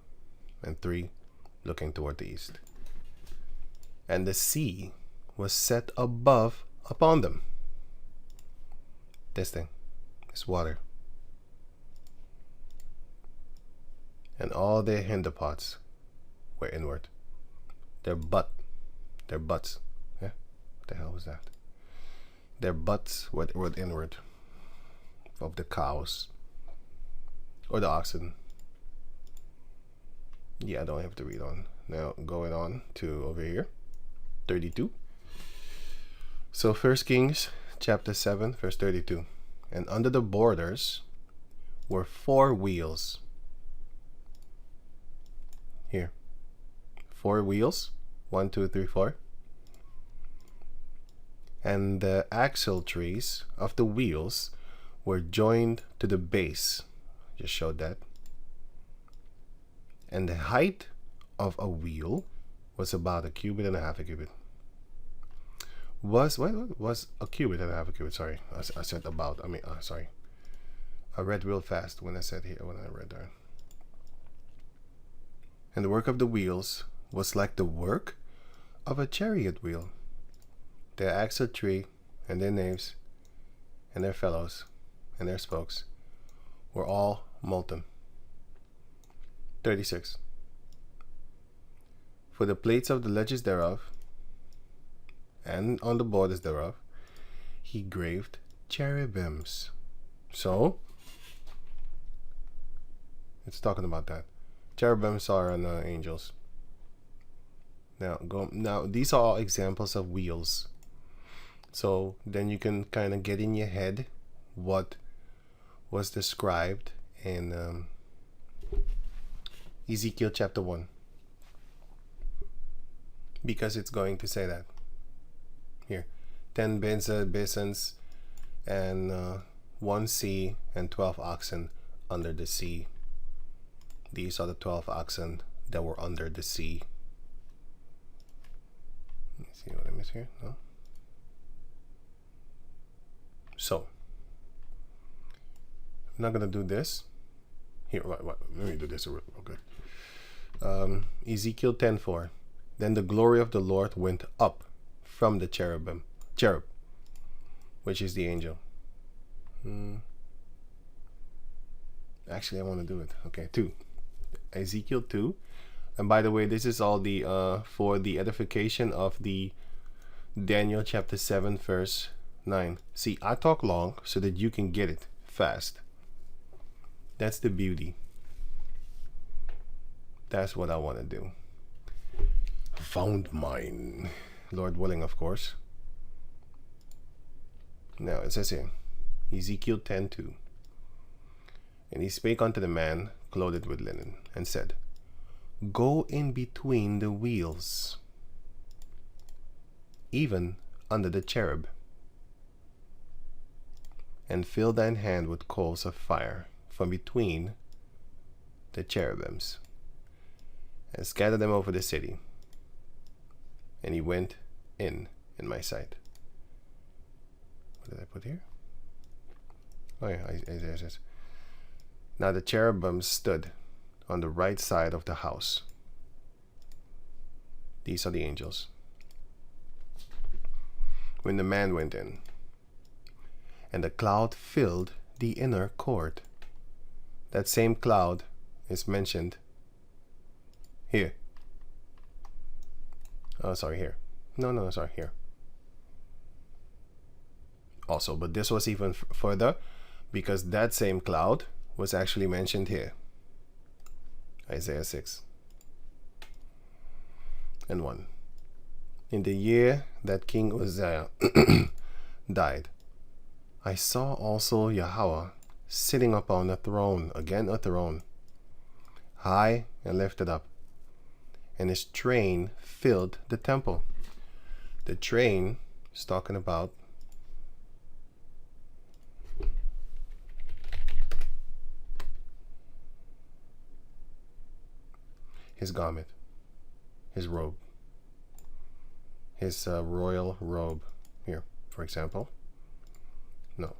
Speaker 1: and 3 looking toward the east. And the sea was set above upon them. This thing is water. And all their hinder parts were inward. Their butts. Yeah? What the hell was that? Their butts were inward of the cows or the oxen. Yeah, I don't have to read on. Now going on to over here, 32. So 1 Kings chapter 7 verse 32. And under the borders were 4 wheels. Here. 4 wheels. 1, 2, 3, 4. And the axle trees of the wheels were joined to the base. Just showed that. And the height of a wheel was about a cubit and a half a cubit. Was a cubit and a half a cubit. Sorry, I said about. Sorry. I read real fast when I said here, when I read there. And the work of the wheels was like the work of a chariot wheel. Their axle tree and their naves and their fellows and their spokes were all molten. 36. For the plates of the ledges thereof and on the borders thereof he graved cherubims. So it's talking about that. Cherubims are on angels. Now these are all examples of wheels. So then you can kind of get in your head what was described in Ezekiel chapter 1. Because it's going to say that. Here. 10 basins and 1 sea and 12 oxen under the sea. These are the 12 oxen that were under the sea. Let's see what I miss here. No. So I'm not gonna do this here. What? Let me do this real good. Ezekiel 10:4. Then the glory of the Lord went up from the cherub, which is the angel. Actually, I want to do it. Okay, 2. Ezekiel 2. And by the way, this is all the for the edification of the Daniel chapter 7 verse 9. See, I talk long so that you can get it fast. That's the beauty. That's what I want to do. Found mine. Lord willing, of course. Now it says here, Ezekiel 10:2. And he spake unto the man clothed with linen, and said, Go in between the wheels, even under the cherub, and fill thine hand with coals of fire from between the cherubims, and scatter them over the city. And he went in my sight. What did I put here? Oh yeah, it says, Now the cherubims stood on the right side of the house. These are the angels. When the man went in, and the cloud filled the inner court. That same cloud is mentioned here. Oh, sorry, here. No, sorry, here. Also, but this was even further, because that same cloud was actually mentioned here. Isaiah 6 and 1. In the year that King Uzziah died, I saw also Yahweh sitting upon a throne, again a throne, high and lifted up, and his train filled the temple. The train is talking about his garment, his robe, his royal robe. Here, for example. No.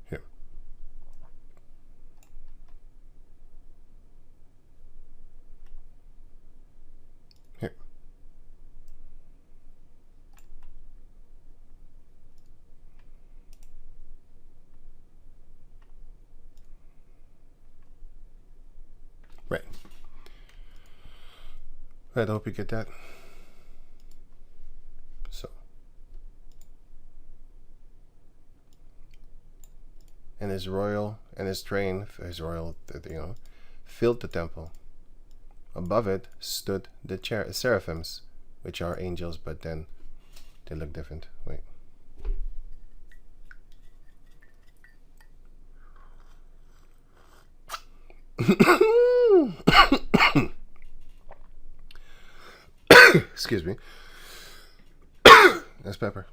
Speaker 1: Here. Here. Right. I hope you get that. So. And his royal and his train, his royal, filled the temple. Above it stood the seraphims, which are angels, but then they look different. Wait. Excuse me. That's pepper.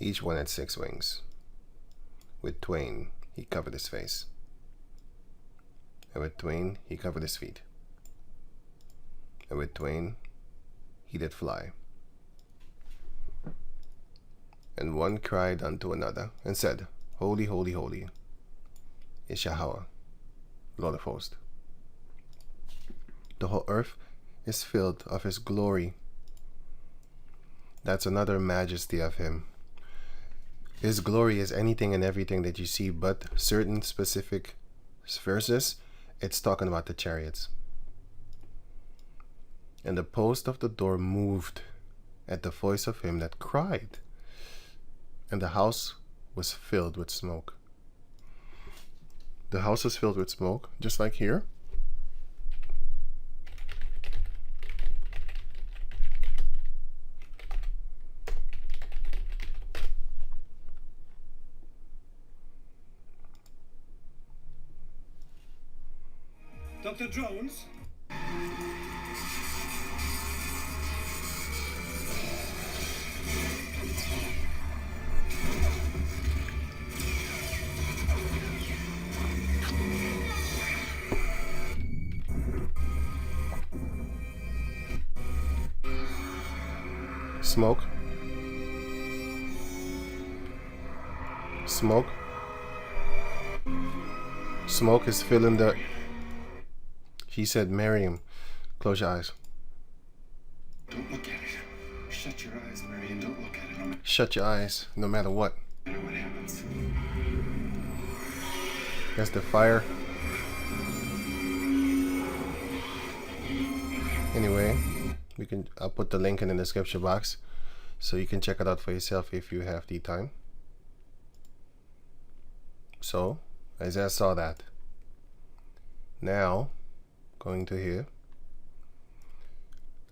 Speaker 1: Each one had 6 wings. With twain he covered his face, and with twain he covered his feet, and with twain he did fly. And one cried unto another, and said, Holy, holy, holy is Yahweh, Lord of hosts. The whole earth is filled of his glory. That's another majesty of him. His glory is anything and everything that you see, but certain specific verses, it's talking about the chariots. And the post of the door moved at the voice of him that cried, and the house was filled with smoke. The house was filled with smoke, just like here.
Speaker 2: Dr. Jones?
Speaker 1: Smoke. Smoke. Smoke is filling the... He said, Miriam, close your eyes.
Speaker 2: Don't look at it. Shut your eyes, Mary, and don't look at it. No
Speaker 1: Shut your eyes, no matter what.
Speaker 2: matter what happens.
Speaker 1: That's the fire. Anyway, I'll put the link in the description box so you can check it out for yourself if you have the time. So, Isaiah saw that. Now, going to here.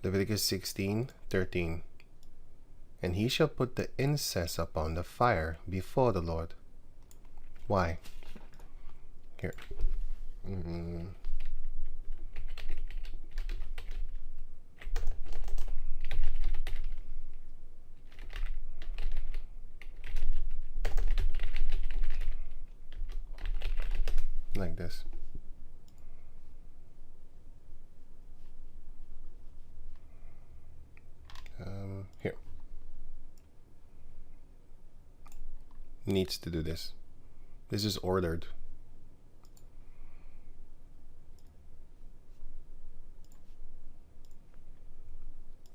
Speaker 1: Leviticus 16:13. And he shall put the incense upon the fire before the Lord. Why? Here. Like this. Here. Needs to do this. This is ordered.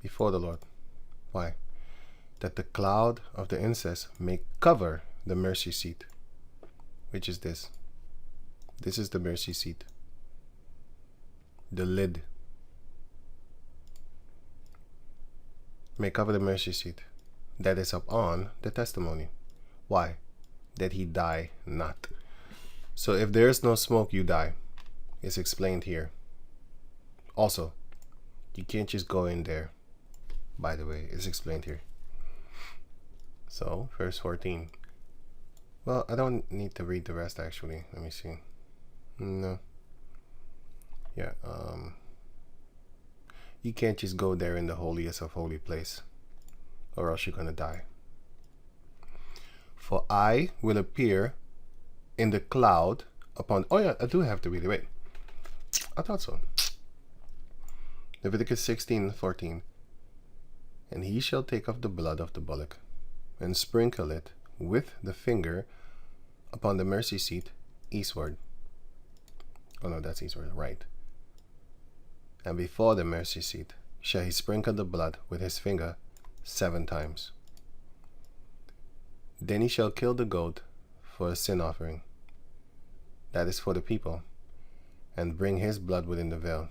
Speaker 1: Before the Lord. Why? That the cloud of the incense may cover the mercy seat, which is this. This is the mercy seat. The lid may cover the mercy seat that is upon the testimony. Why? That he die not. So if there is no smoke, you die. It's explained here. Also, you can't just go in there. By the way, it's explained here. So, verse 14. Well, I don't need to read the rest actually. Let me see. No. Yeah, you can't just go there in the holiest of holy place, or else you're gonna die. For I will appear in the cloud upon... Oh yeah, I do have to read it. Wait. I thought so. Leviticus 16:14. And he shall take of the blood of the bullock, and sprinkle it with the finger upon the mercy seat eastward. Oh no, that's eastward, right. And before the mercy seat shall he sprinkle the blood with his finger 7 times. Then he shall kill the goat for a sin offering, that is for the people, and bring his blood within the veil,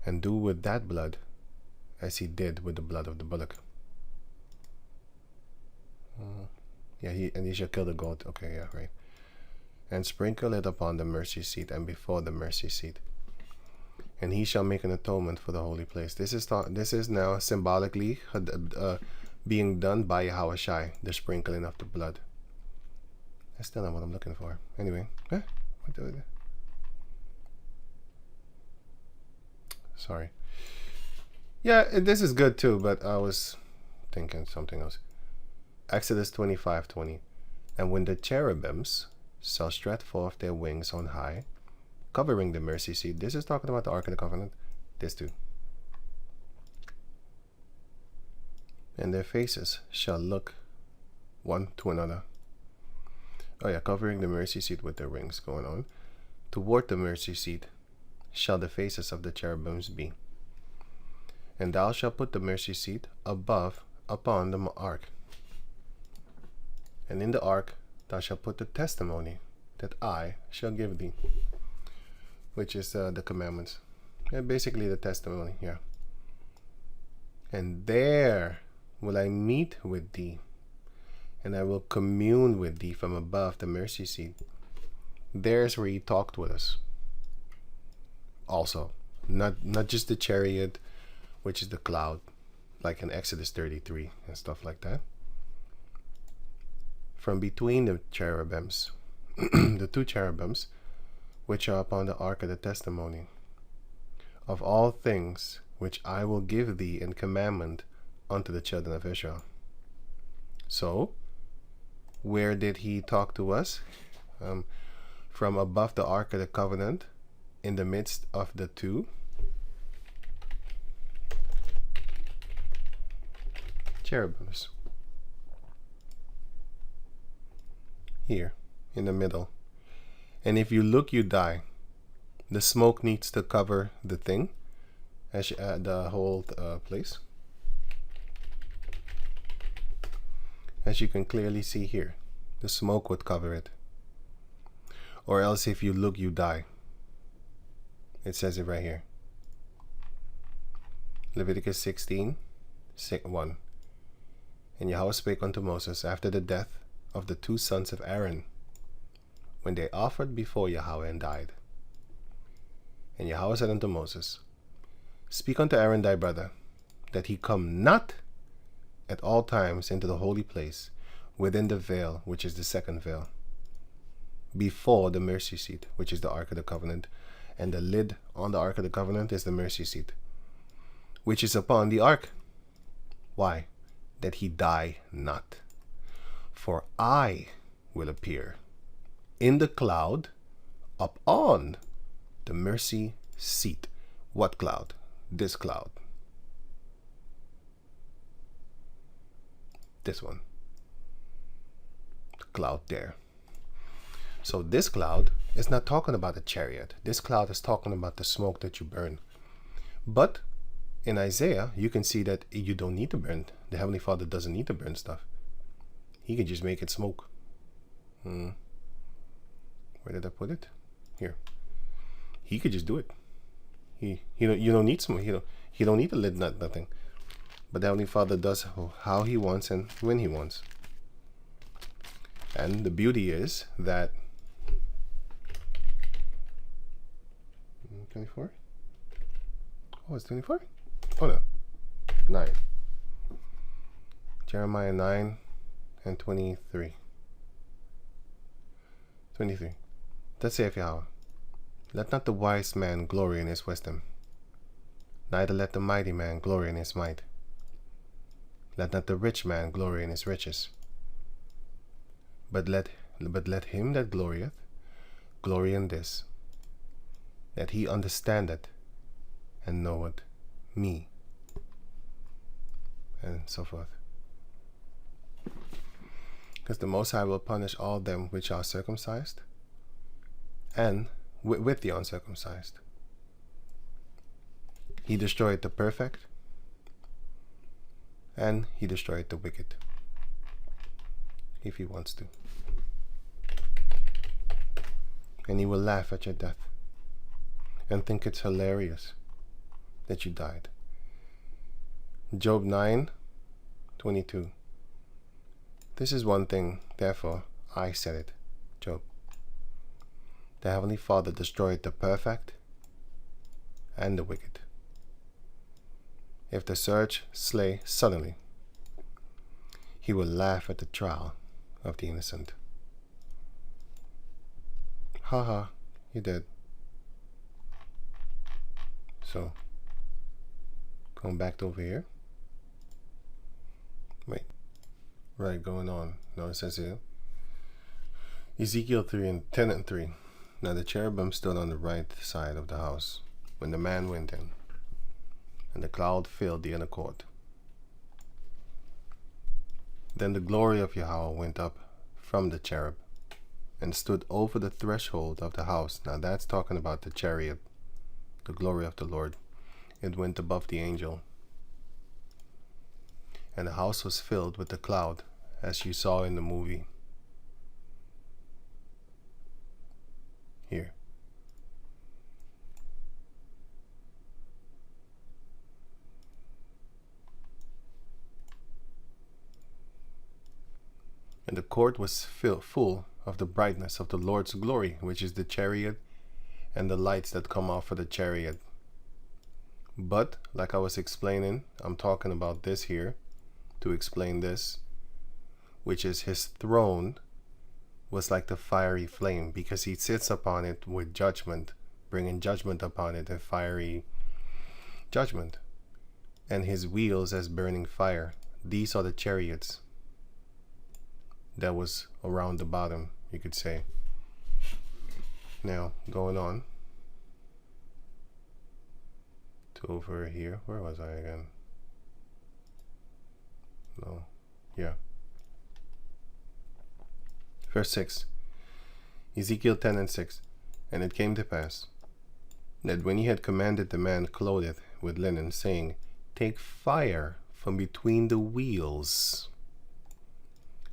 Speaker 1: and do with that blood as he did with the blood of the bullock. Yeah, he shall kill the goat. Okay, yeah, right. And sprinkle it upon the mercy seat and before the mercy seat. And he shall make an atonement for the holy place. This is now symbolically being done by Yahushai, the sprinkling of the blood. That's still not what I'm looking for. Anyway, what do I do? Sorry. Yeah, this is good too, but I was thinking something else. Exodus 25:20. And when the cherubims shall stretch forth their wings on high, covering the mercy seat. This is talking about the Ark of the Covenant. This too. And their faces shall look one to another. Oh yeah, covering the mercy seat with their wings going on. Toward the mercy seat shall the faces of the cherubims be. And thou shalt put the mercy seat above upon the ark. And in the ark thou shalt put the testimony that I shall give thee, which is the commandments. Yeah, basically the testimony, yeah. And there will I meet with thee, and I will commune with thee from above the mercy seat. There's where he talked with us. Also, not just the chariot, which is the cloud, like in Exodus 33 and stuff like that. From between the cherubims, the 2 cherubims, which are upon the ark of the testimony, of all things which I will give thee in commandment unto the children of Israel. So, where did he talk to us? From above the ark of the covenant, in the midst of the 2. cherubims. Here, in the middle. And if you look, you die. The smoke needs to cover the thing, the whole place. As you can clearly see here, the smoke would cover it. Or else if you look, you die. It says it right here. Leviticus 16:1. And Yahweh spake unto Moses after the death of the 2 sons of Aaron, when they offered before Yahweh and died. And Yahweh said unto Moses, Speak unto Aaron thy brother, that he come not at all times into the holy place, within the veil, which is the second veil, before the mercy seat, which is the Ark of the Covenant, and the lid on the Ark of the Covenant is the mercy seat, which is upon the Ark. Why? That he die not. For I will appear in the cloud upon the mercy seat. What cloud? This cloud. This one. The cloud there. So this cloud is not talking about a chariot. This cloud is talking about the smoke that you burn. But in Isaiah, you can see that you don't need to burn. The Heavenly Father doesn't need to burn stuff. He can just make it smoke. Where did I put it? Here. He could just do it. You don't need smoke. He don't need a lid, nothing. But the Heavenly Father does how He wants and when He wants. And the beauty is that 24? Oh, it's 24? Oh no. 9. Jeremiah 9 and 23. 23. Thus saith Yahweh, Let not the wise man glory in his wisdom, neither let the mighty man glory in his might. Let not the rich man glory in his riches, but let him that glorieth glory in this, that he understandeth and knoweth me, and so forth. Because the Most High will punish all them which are circumcised, and with the uncircumcised. He destroyed the perfect, and he destroyed the wicked, if he wants to. And he will laugh at your death, and think it's hilarious that you died. Job 9:22. This is one thing, therefore I said it, Job. The Heavenly Father destroyed the perfect and the wicked. If the surge slay suddenly, he will laugh at the trial of the innocent. Haha, you're dead. So, going back over here. Wait. Right, going on. No, it says here. Ezekiel 3:10 and 3. Now the cherubim stood on the right side of the house when the man went in, and the cloud filled the inner court. Then the glory of Yahweh went up from the cherub and stood over the threshold of the house. Now that's talking about the chariot, the glory of the Lord. It went above the angel. And the house was filled with the cloud, as you saw in the movie. Here. And the court was full of the brightness of the Lord's glory, which is the chariot and the lights that come off of the chariot. But, like I was explaining, I'm talking about this here to explain this, which is his throne was like the fiery flame, because he sits upon it with judgment, bringing judgment upon it, and fiery judgment, and his wheels as burning fire. These are the chariots that was around the bottom, you could say. Now, going on to over here. Where was I again? No. Yeah. Verse 6. Ezekiel 10 and 6. And it came to pass that when he had commanded the man clothed with linen, saying, take fire from between the wheels,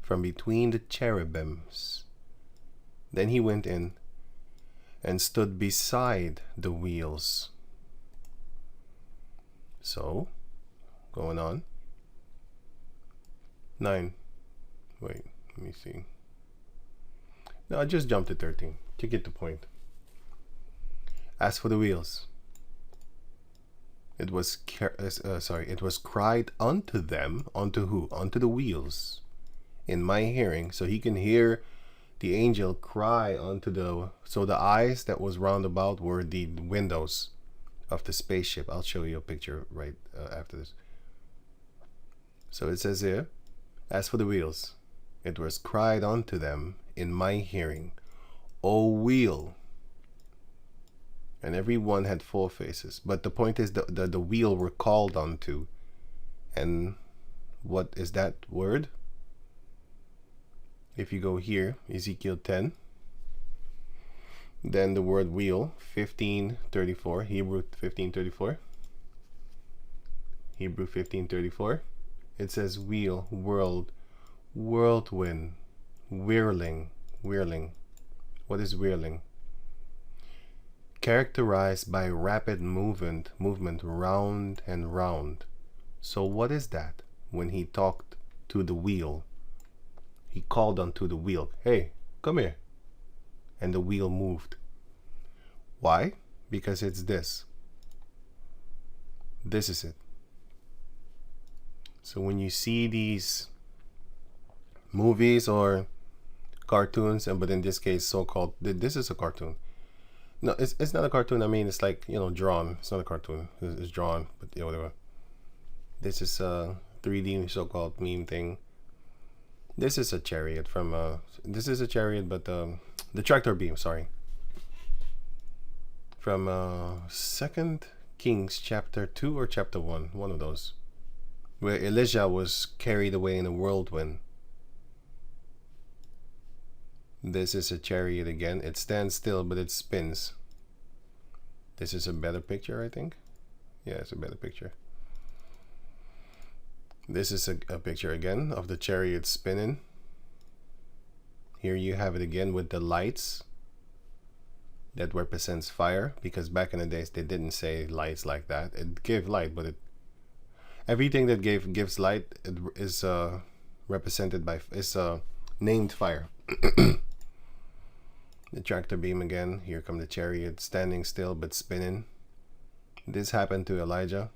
Speaker 1: from between the cherubims, then he went in and stood beside the wheels. So, going on. 9. Wait, let me see. No, I just jumped to 13 to get the point. As for the wheels, it was cried unto them, unto who? Unto the wheels, in my hearing. So he can hear the angel cry unto the. So the eyes that was round about were the windows of the spaceship. I'll show you a picture right after this. So it says here, as for the wheels, it was cried unto them in my hearing, O wheel. And every one had 4 faces. But the point is the wheel were called unto. And what is that word? If you go here, Ezekiel 10, then the word wheel, 15:34, Hebrew 15:34. Hebrew 15:34. It says wheel, world, whirlwind, whirling. What is whirling? Characterized by rapid movement round and round. So what is that? When he talked to the wheel, he called unto the wheel, hey, come here. And the wheel moved. Why? Because it's this. This is it. So when you see these movies or cartoons, but in this case so-called, this is a cartoon. No, it's not a cartoon. I mean, it's like, drawn. It's not a cartoon. It's drawn, but whatever. This is a 3D so-called meme thing. This is a chariot from this is a chariot, but the tractor beam, sorry. From 2 Kings chapter 2 or chapter 1, one of those, where Elijah was carried away in a whirlwind. This is a chariot again. It stands still, but it spins. This is a better picture, I think. Yeah, it's a better picture. This is a picture again of the chariot spinning. Here you have it again with the lights. That represents fire, because back in the days they didn't say lights like that. It gave light, but everything that gives light is represented by named fire. The tractor beam again. Here come the chariot standing still but spinning. This happened to Elijah.